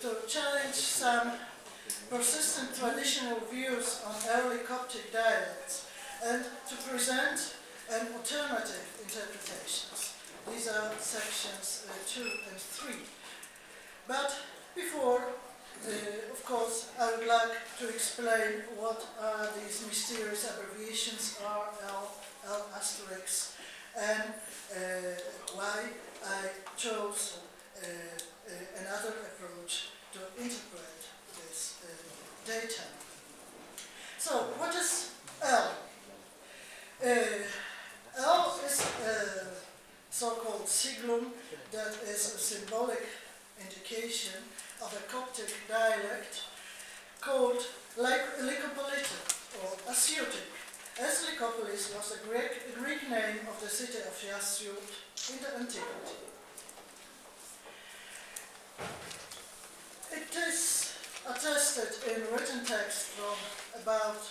to challenge some persistent traditional views on early Coptic dialects and to present an alternative interpretations. These are sections 2 and 3. But before, of course, I would like to explain what are these mysterious abbreviations RL, L asterisk, and why I chose another approach to interpret this data. So, what is L? L is a so-called siglum that is a symbolic indication of a Coptic dialect called Lycopolitan or Asiutic, as Lycopolis was a Greek name of the city of Asiut in the antiquity. It is attested in written text from about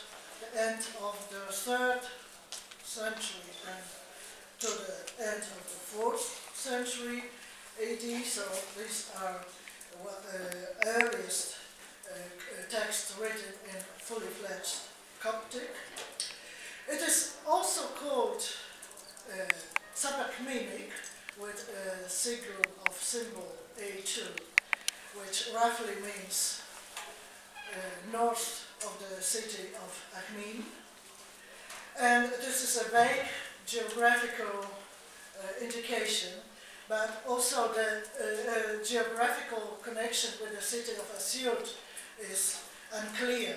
the end of the 3rd century and to the end of the 4th century AD, so these are earliest texts written in fully fledged Coptic. It is also called Sapakminic, with a sigle of symbol A2, which roughly means north of the city of Akhmin. And this is a vague geographical indication, but also the geographical connection with the city of Asiut is unclear,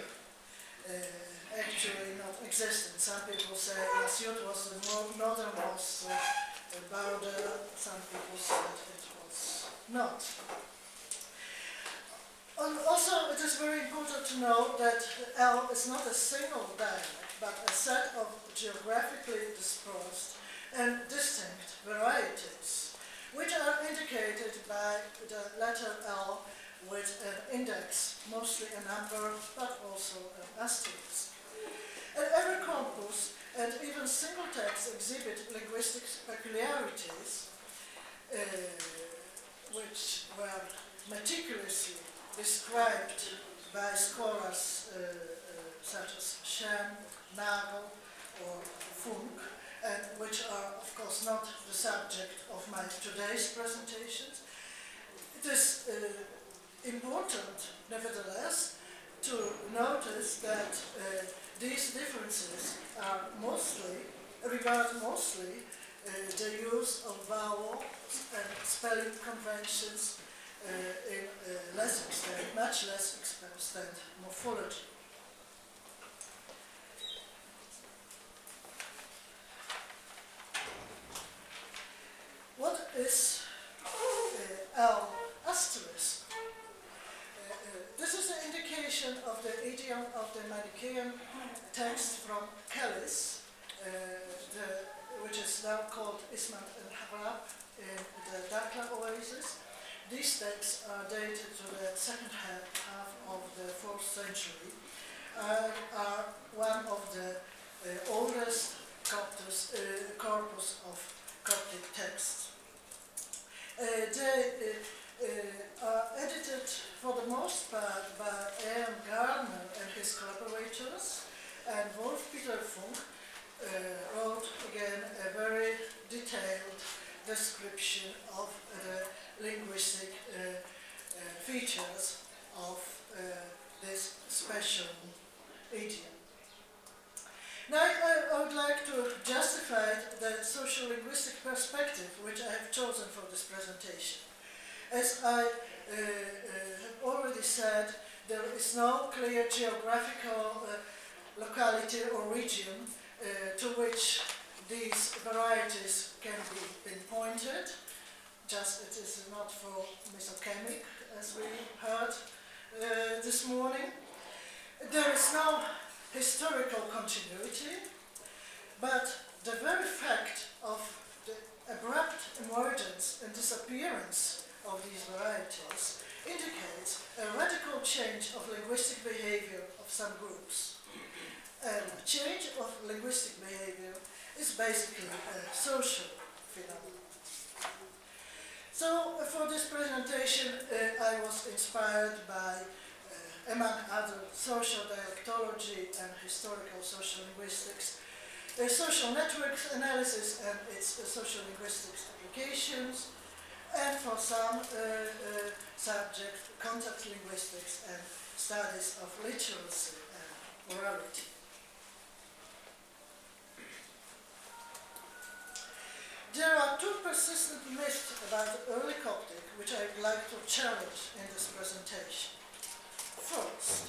actually not existent. Some people say Asiut was the northernmost border, some people said it was not. Also, it is very important to know that L is not a single dialect, but a set of geographically dispersed and distinct varieties, which are indicated by the letter L with an index, mostly a number, but also an asterisk. And every corpus and even single text exhibit linguistic peculiarities, which were meticulously described by scholars such as Shen, Nagel, or Funk, and which are, of course, not the subject of my today's presentations. It is important, nevertheless, to notice that these differences are regard mostly the use of vowels and spelling conventions in less extent, much less extent, morphology. What is L asterisk? This is an indication of the idiom of the Manichaean text from Kelis, which is now called Ismat el-Harab in the Dakhla oasis. These texts are dated to the second half of the 4th century, are one of the oldest corpus of Coptic texts. They are edited for the most part by A.M. Gardner and his collaborators, and Wolf-Peter Funk wrote again a very detailed description of the linguistic features of this special idiom. Now I would like to justify the social-linguistic perspective which I have chosen for this presentation. As I have already said, there is no clear geographical locality or region to which these varieties can be pinpointed. Just it is not for mesochemic, as we heard this morning. There is no historical continuity, but the very fact of the abrupt emergence and disappearance of these varieties indicates a radical change of linguistic behavior of some groups. And change of linguistic behavior is basically a social phenomenon. So for this presentation, I I was inspired by, among other, social dialectology and historical social linguistics, social networks analysis and its social linguistics applications, and for some subjects, context linguistics and studies of literacy and orality. There are two persistent myths about early Coptic which I would like to challenge in this presentation. First,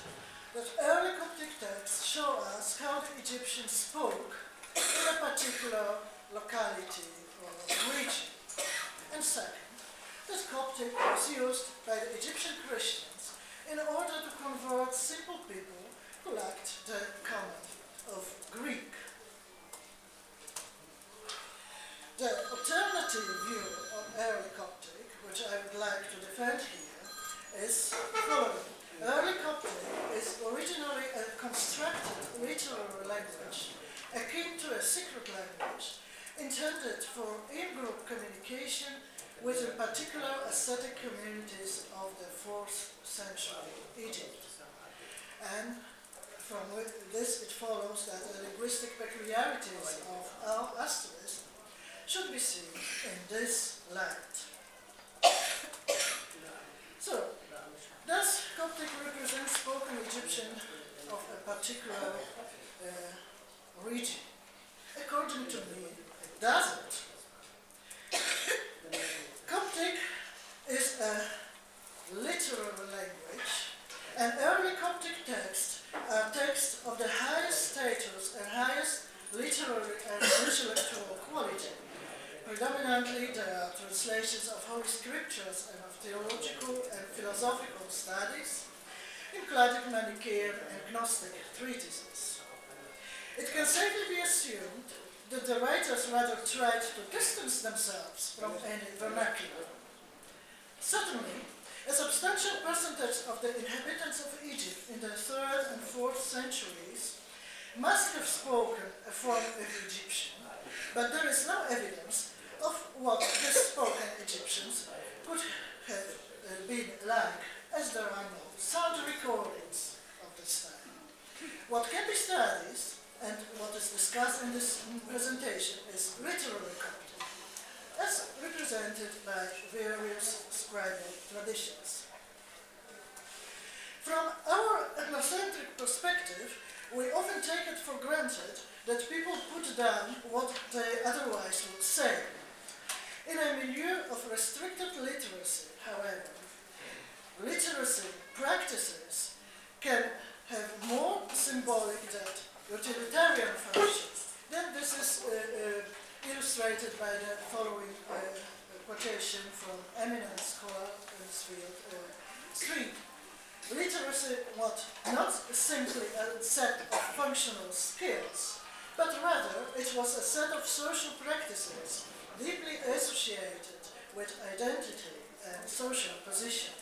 that early Coptic texts show us how the Egyptians spoke in a particular locality or region. And second, that Coptic was used by the Egyptian Christians in order to convert simple people who lacked the command of Greek. The alternative view of early Coptic, which I would like to defend here, is the following. Early Coptic is originally a constructed literary language, akin to a secret language, intended for in-group communication with in particular ascetic communities of the 4th century Egypt. And from this it follows that the linguistic peculiarities of our asterism should be seen in this light. So, does Coptic represent spoken Egyptian of a particular region? According to me, it doesn't. Coptic is a literary language, and early Coptic texts are texts of the highest status and highest literary and intellectual quality. Predominantly, there are translations of Holy Scriptures and of theological and philosophical studies, including Manichaean and Gnostic treatises. It can safely be assumed that the writers rather tried to distance themselves from any vernacular. Certainly, a substantial percentage of the inhabitants of Egypt in the 3rd and 4th centuries must have spoken a form of Egyptian, but there is no evidence of what the spoken Egyptians could have been like, as there are no sound recordings of this time. What can be studied, and what is discussed in this presentation, is literary Coptic, as represented by various scribal traditions. From our ethnocentric perspective, we often take it for granted that people put down what they otherwise would say. In a milieu of restricted literacy, however, literacy practices can have more symbolic than utilitarian functions. Then this is illustrated by the following quotation from eminent scholar in this field, Street. Literacy was not simply a set of functional skills, but rather it was a set of social practices deeply associated with identity and social position.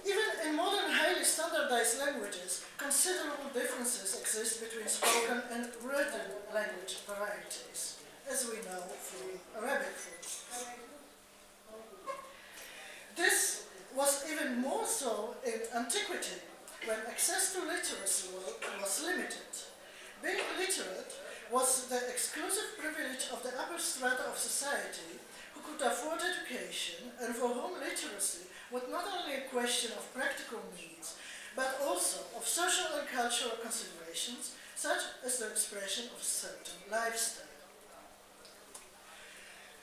Even in modern highly standardized languages, considerable differences exist between spoken and written language varieties, as we know from Arabic, for instance. This was even more so in antiquity, when access to literacy was limited. Being literate was the exclusive privilege of the upper strata of society who could afford education and for whom literacy was not only a question of practical needs, but also of social and cultural considerations, such as the expression of a certain lifestyle.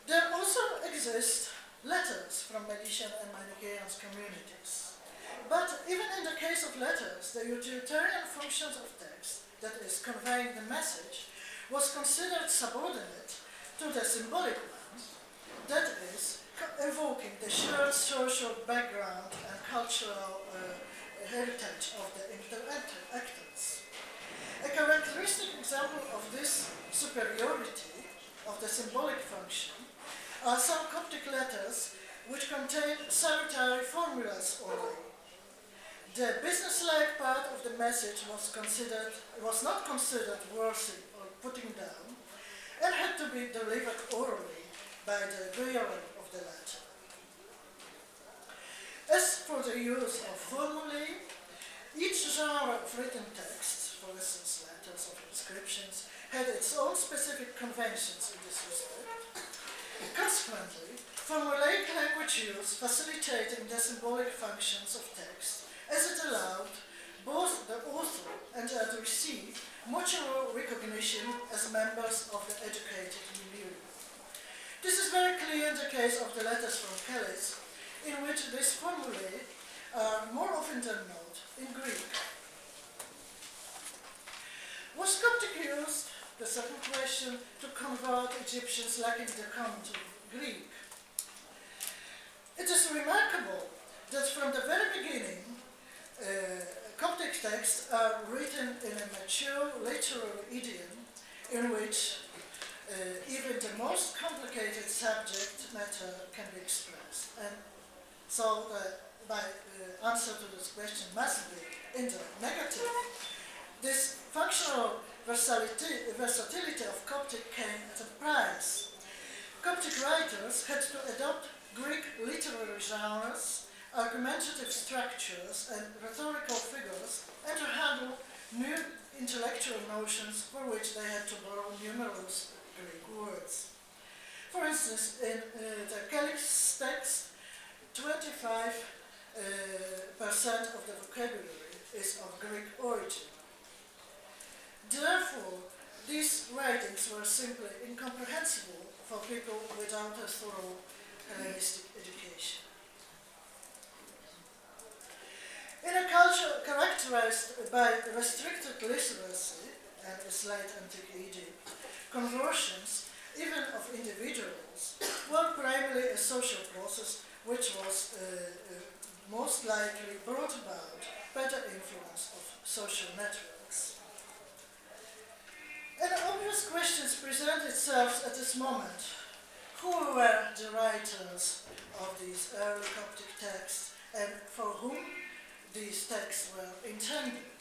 There also exist letters from Meletian and Manichaean communities. But even in the case of letters, the utilitarian functions of text, that is, conveying the message, was considered subordinate to the symbolic one, that is, evoking the shared social background and cultural heritage of the interactors. A characteristic example of this superiority of the symbolic function are some Coptic letters which contain salutary formulas only. The business-like part of the message was not considered worthy or putting down, and had to be delivered orally by the bearer of the letter. the use of formulae. Each genre of written text, for instance letters or inscriptions, had its own specific conventions in this respect. Consequently, formulaic language use facilitated the symbolic functions of text, as it allowed both the author and the addressee mutual recognition as members of the educated milieu. This is very clear in the case of the letters from Calais, in which these formulae are more often than not in Greek. Was Coptic used, the second question, to convert Egyptians lacking the common to Greek? It is remarkable that from the very beginning, Coptic texts are written in a mature literary idiom in which even the most complicated subject matter can be expressed. And so my answer to this question must be in the negative. This functional versatility of Coptic came at a price. Coptic writers had to adopt Greek literary genres, argumentative structures, and rhetorical figures, and to handle new intellectual notions for which they had to borrow numerous Greek words. For instance, in the Calais text, 25% of the vocabulary is of Greek origin. Therefore, these writings were simply incomprehensible for people without a thorough Hellenistic education. In a culture characterized by restricted literacy, and its late antique Egypt, conversions, even of individuals, were primarily a social process which was most likely brought about by the influence of social networks. An obvious question presents itself at this moment. Who were the writers of these early Coptic texts, and for whom these texts were intended?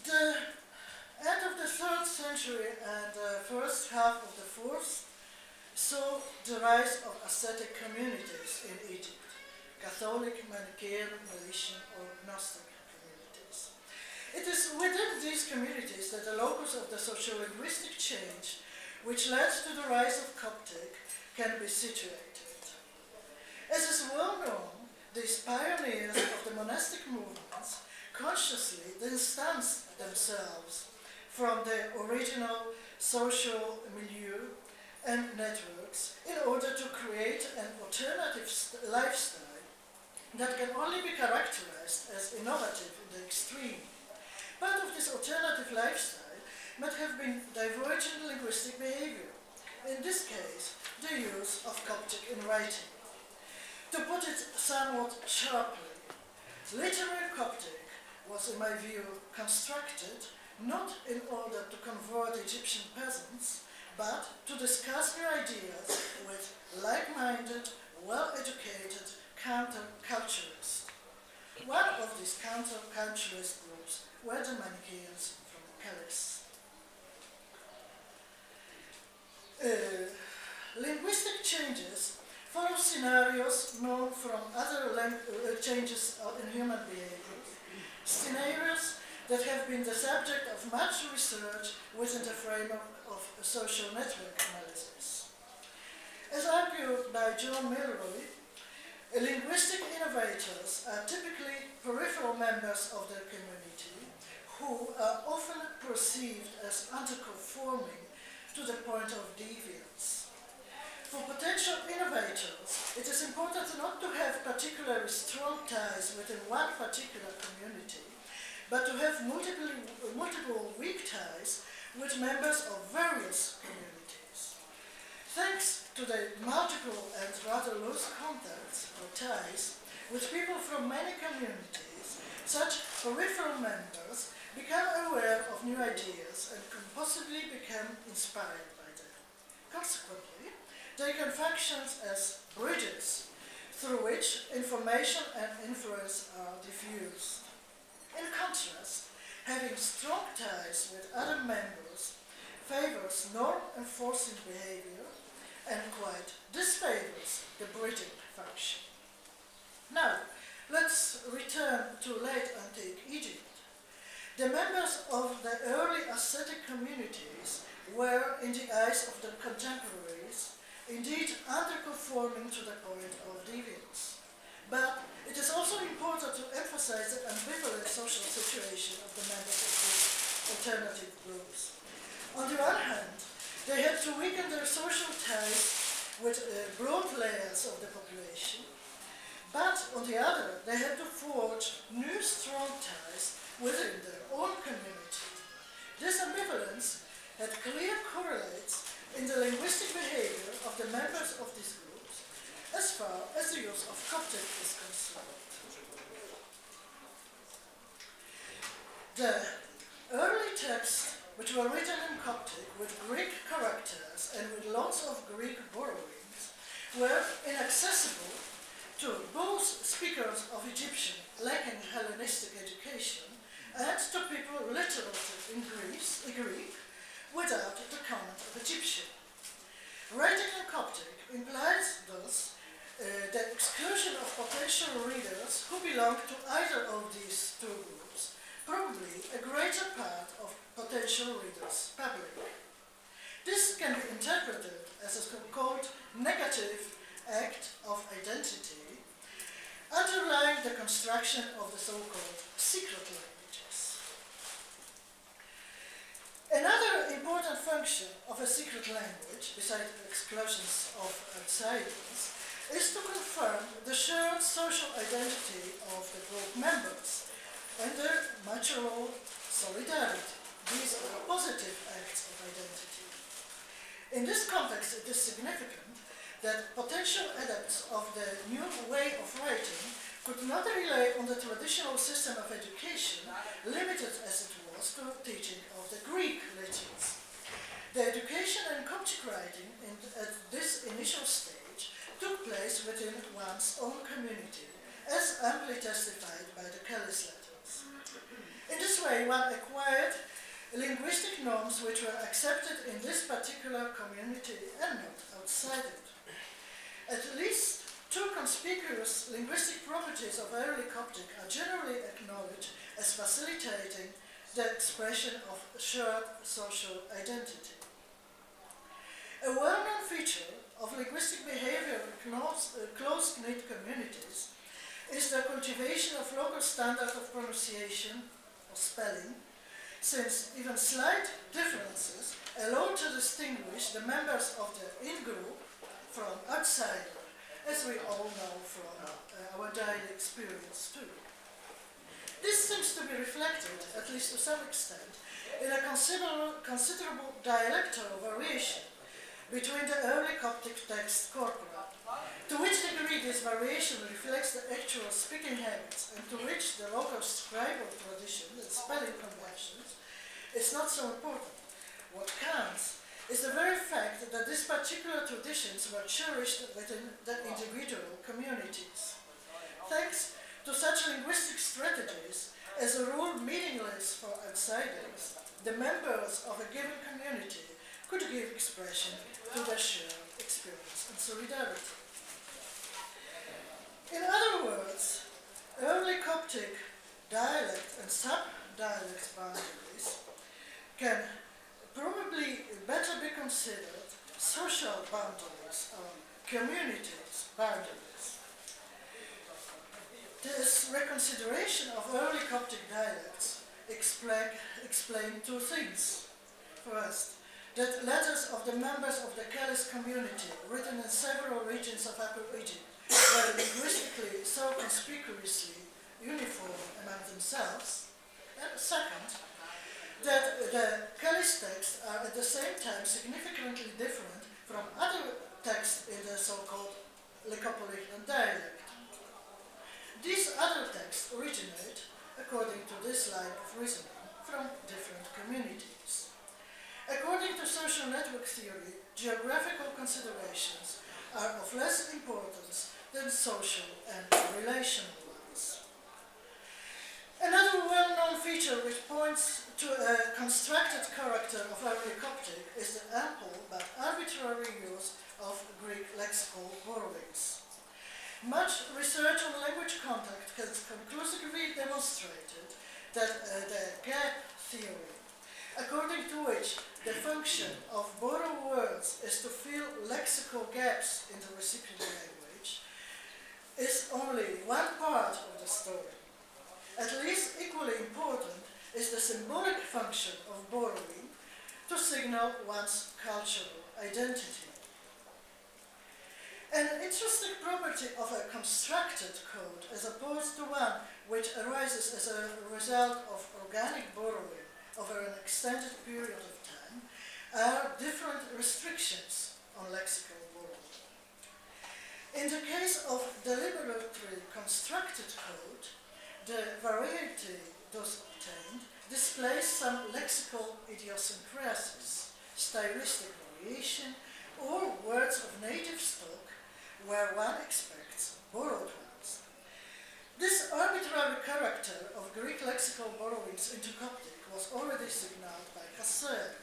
The end of the 3rd century and the first half of the 4th saw the rise of ascetic communities in Egypt, Catholic, Manichaean, Meletian, or Gnostic communities. It is within these communities that the locus of the sociolinguistic change, which led to the rise of Coptic, can be situated. As is well known, these pioneers of the monastic movements consciously distanced themselves from their original social milieu and networks in order to create an alternative lifestyle that can only be characterized as innovative in the extreme. Part of this alternative lifestyle might have been divergent linguistic behavior, in this case, the use of Coptic in writing. To put it somewhat sharply, literary Coptic was, in my view, constructed not in order to convert Egyptian peasants, but to discuss new ideas with like-minded, well-educated counter-culturists. One of these counter-culturist groups were the Manichaeans from Calais. Linguistic changes follow scenarios known from other changes in human behavior, scenarios that have been the subject of much research within the framework of social network analysis. As argued by John Milroy, linguistic innovators are typically peripheral members of their community who are often perceived as anti-conforming to the point of deviance. For potential innovators, it is important not to have particularly strong ties within one particular community, but to have multiple weak ties with members of various communities. Thanks to the multiple and rather loose contacts or ties with people from many communities, such peripheral members become aware of new ideas and can possibly become inspired by them. Consequently, they can function as bridges through which information and influence are diffused. In contrast, having strong ties with other members favors norm-enforcing behavior and quite disfavors underconforming to the point of deviance. But it is also important to emphasize the ambivalent social situation of the members of these alternative groups. On the one hand, they had to weaken their social ties with broad layers of the population, but on the other, they had to forge new strong ties within their own community. This ambivalence had clear correlates in the linguistic behavior of the members of these groups, as far as the use of Coptic is concerned. The early texts, which were written in Coptic with Greek characters and with lots of Greek borrowings, were inaccessible to both speakers of Egyptian lacking Hellenistic education and to people literate in Greek without the comment of Egyptian. Writing in Coptic implies thus the exclusion of potential readers who belong to either of these two groups, probably a greater part of potential readers' public. This can be interpreted as a so-called negative act of identity, underlying the construction of the so-called secret languages. Another important function of a secret language, besides the exclusions of outsiders, is to confirm the shared social identity of the group members and their mutual solidarity. These are positive acts of identity. In this context, it is significant that potential adepts of the new way of writing could not rely on the traditional system of education, limited as it was to teaching of the Greek legends. The education in Coptic writing at this initial stage took place within one's own community, as amply testified by the Kelly's letters. In this way, one acquired linguistic norms which were accepted in this particular community and not outside it. At least two conspicuous linguistic properties of early Coptic are generally acknowledged as facilitating the expression of shared social identity. A well-known feature of linguistic behavior in close-knit communities is the cultivation of local standard of pronunciation or spelling, since even slight differences allow to distinguish the members of the in-group from outsider, as we all know from our daily experience too. This seems to be reflected, at least to some extent, in a considerable dialectal variation between the early Coptic text corpora. To which degree this variation reflects the actual speaking habits and to which the local scribal tradition and spelling conventions is not so important. What counts is the very fact that these particular traditions were cherished within the individual communities. Thanks to such linguistic strategies, as a rule meaningless for outsiders, the members of a given community could give expression to their shared experience and solidarity. In other words, early Coptic dialect and sub-dialect boundaries can probably better be considered social boundaries or communities boundaries. This reconsideration of early Coptic dialects explain two things. First, that letters of the members of the Kelly's community, written in several regions of Upper Egypt, were linguistically so conspicuously uniform among themselves. And second, that the Kelly's texts are at the same time significantly different from other texts in the so-called Lycopolitan dialect. These other texts originate, according to this line of reasoning, from different communities. According to social network theory, geographical considerations are of less importance than social and relational ones. Another well-known feature which points to a constructed character of early Coptic is the ample but arbitrary use of Greek lexical borrowings. Much research on language contact has conclusively demonstrated that the gap theory according to which the function of borrowed words is to fill lexical gaps in the recipient's language, is only one part of the story. At least equally important is the symbolic function of borrowing to signal one's cultural identity. An interesting property of a constructed code, as opposed to one which arises as a result of organic borrowing over an extended period of time, are different restrictions on lexical borrowing. In the case of deliberately constructed code, the variety thus obtained displays some lexical idiosyncrasies, stylistic variation, or words of native stock where one expects borrowed ones. This arbitrary character of Greek lexical borrowings into Coptic was already signaled by Casser,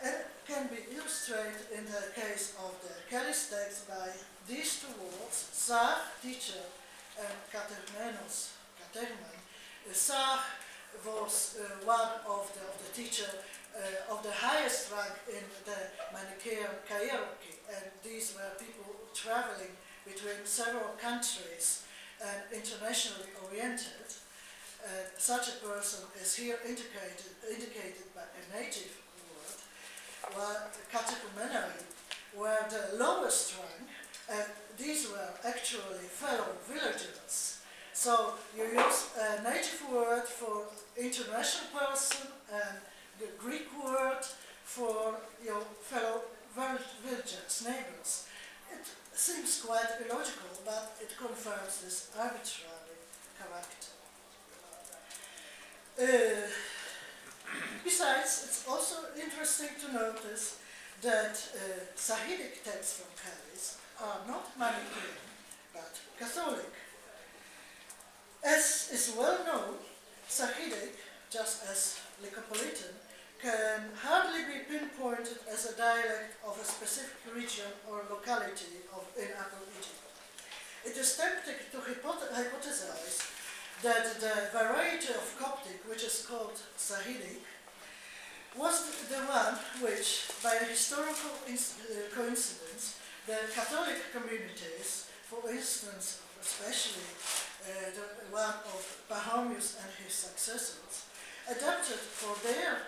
and can be illustrated in the case of the Kelly's text by these two words, Zach, teacher, and Katermenos, Katerman. Zach was one of the teacher of the highest rank in the Manichaean hierarchy, and these were people traveling between several countries and internationally oriented. Such a person is here indicated by a native word, while catechumenary were the lowest rank, and these were actually fellow villagers. So you use a native word for international person and the Greek word for your fellow villagers, neighbors. It seems quite illogical, but it confirms this arbitrary character. Besides, it's also interesting to notice that Sahidic texts from Calais are not Manichaean, but Catholic. As is well known, Sahidic, just as Lycopolitan, can hardly be pinpointed as a dialect of a specific region or locality in Upper Egypt. It is tempting to hypothesize that the variety of Coptic, which is called Sahidic, was the one which, by a historical coincidence, the Catholic communities, for instance, especially the one of Pachomius and his successors, adapted for their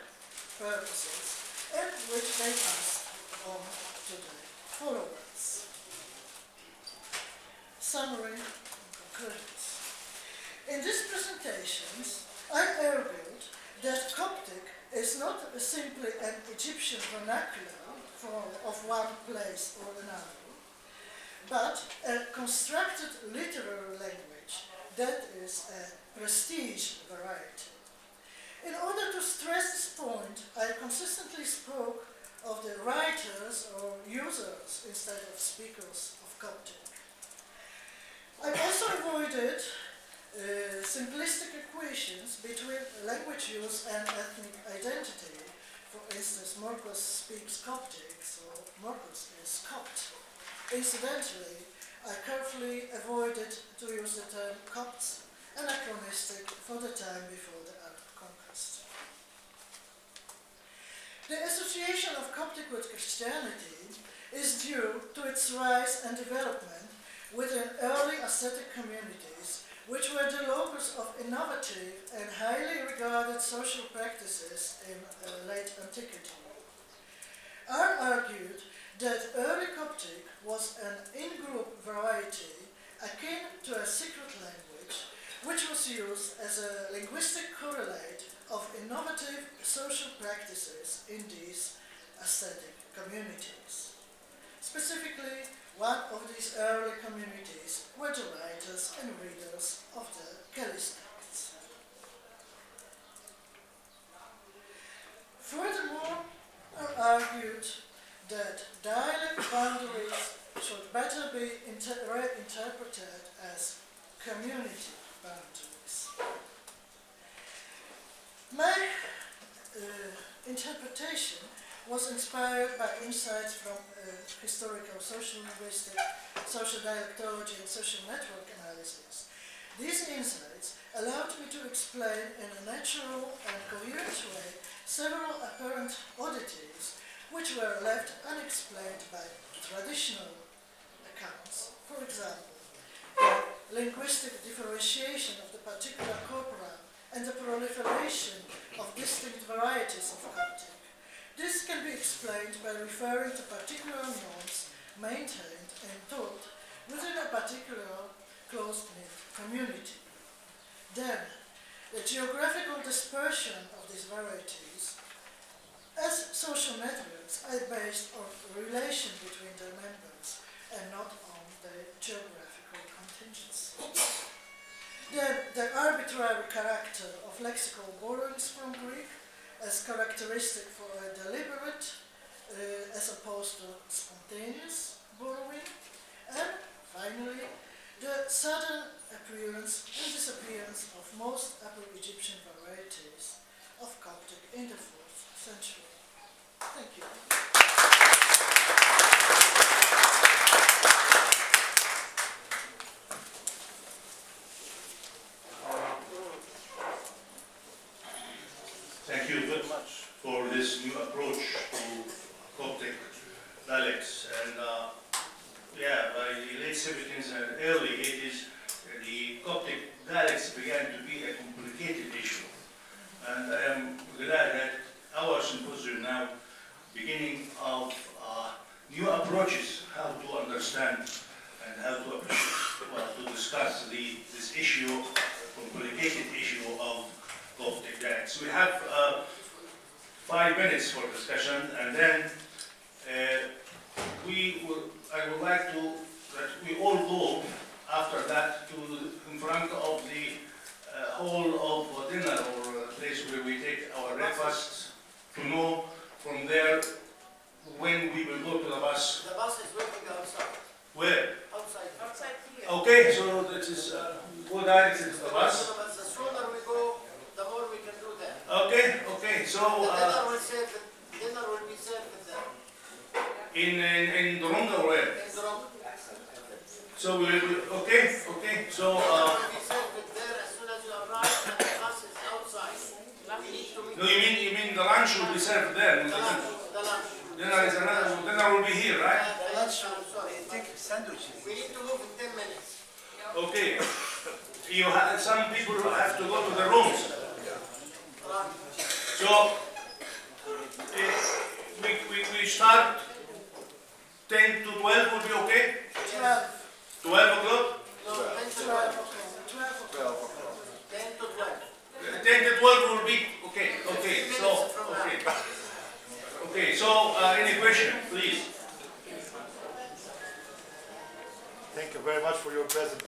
purposes, and which they passed on to their followers. Summary and conclusions. In these presentations, I argued that Coptic is not simply an Egyptian vernacular of one place or another, but a constructed literary language that is a prestige variety. In order to stress this point, I consistently spoke of the writers or users instead of speakers of Coptic. I also avoided simplistic equations between language use and ethnic identity. For instance, Morgos speaks Coptic, so Morgos is Copt. Incidentally, I carefully avoided to use the term Copts, anachronistic for the time before the Arab conquest. The association of Coptic with Christianity is due to its rise and development within early ascetic communities, which were the locus of innovative and highly regarded social practices in late antiquity. I argued that early Coptic was an in-group variety akin to a secret language, which was used as a linguistic correlate of innovative social practices in these ascetic communities. Specifically, one of these early communities were the writers and readers of the Kelly's texts. Furthermore, I argued that dialect boundaries should better be reinterpreted as community boundaries. My interpretation was inspired by insights from historical social linguistics, social dialectology, and social network analysis These insights allowed me to explain in a natural and coherent way several apparent oddities which were left unexplained by traditional accounts. For example, the linguistic differentiation of the particular corpora and the proliferation of distinct varieties of Coptic. This can be explained by referring to particular norms maintained and taught within a particular close-knit community. Then, the geographical dispersion of these varieties as social networks are based on the relation between their members and not on the geographical contingency. Then, the arbitrary character of lexical borrowings from Greek as characteristic for a deliberate as opposed to spontaneous borrowing, and finally, the sudden appearance and disappearance of most Upper Egyptian varieties of Coptic in the 4th century. Thank you. Thank you very much for this new approach to Coptic dialects. And yeah, by the late 70s and early 80s, the Coptic dialects began to be a complicated issue. And I am glad that our symposium now beginning of new approaches how to understand and how to appreciate, well, to discuss this issue, complicated issue of Coptic dialects. We have 5 minutes for discussion, and then I would like that we all go after that to in front of the hall of dinner, or a place where we take our breakfast, to know from there when we will go to the bus. The bus is waiting outside. Where? Outside. Outside here. Okay, so this is go direct to the bus. The sooner we go, the more we can do that. Okay, so Dinner will be served there. in the room or where? In the room. So okay, so Dinner will be served there as soon as you arrive, and the bus is outside. We need to meet. no, you mean the lunch will be served there? The lunch. Dinner will be here, right? The lunch, I'm sorry. Take sandwiches. We need to move in 10 minutes. Okay. Some people have to go to the rooms. So we start 10 to 12 will be okay? 12 o'clock? No, 10 to 12. 10 to 12. 10 to 12 will be okay. So any question, please? Thank you very much for your presentation.